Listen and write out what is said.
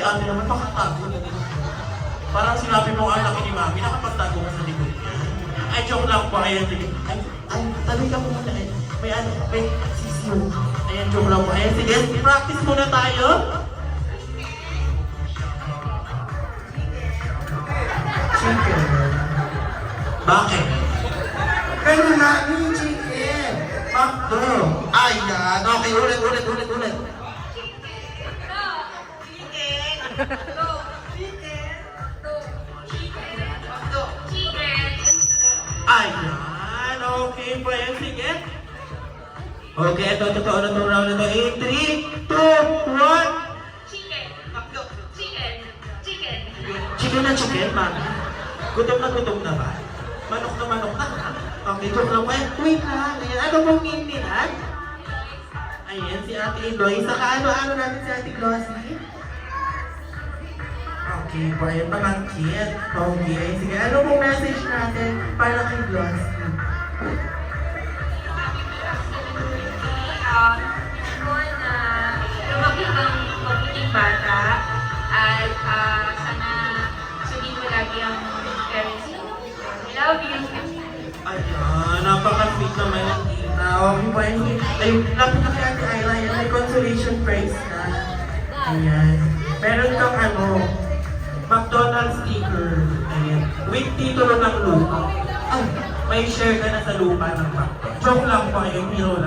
ate naman, pakatago na din. Parang sinabi mo ang laki ni Mami, nakapagtago ka sa likod niya. Ay, joke lang po. Ayan, sige. Ay, tabi ka muna. Ay, may sisiyo. Ayan, joke lang po. Ayan, sige. Practice muna tayo. Chicken. Bakit? Pero Mami, chicken. Makdo. Ayan, okay. Ulit. Ayan, okay po yan. Sige. Okay, ito, totoo na itong round na ito. 3, 2, 1. Chicken na chicken, Mami. Gutom na ba? Manok na ha? Okay, joke lang po. Wait lang. Ayan, ano pong intinan? Ayan, si Ate Eloy. Saka ano natin si Ate Glossy? Okay po, ayan, pamangkin. Okay, sige. Ano pong message natin para kay Glossy? More na lumaki kang mabuting bata at sana sundin mo lagi ang parents mo. I love you. Ayan, napaka-sweet naman yung tita. Okay po, ayun, lapit na kay Ate Ayla. Ayan, may consolation prize na. Ayan. Meron kang McDonald's sticker. Ayan. With titulo ng lupa. Ay, may share ka na sa lupa ng McDonald's. Joke lang po, ayun, hero lang.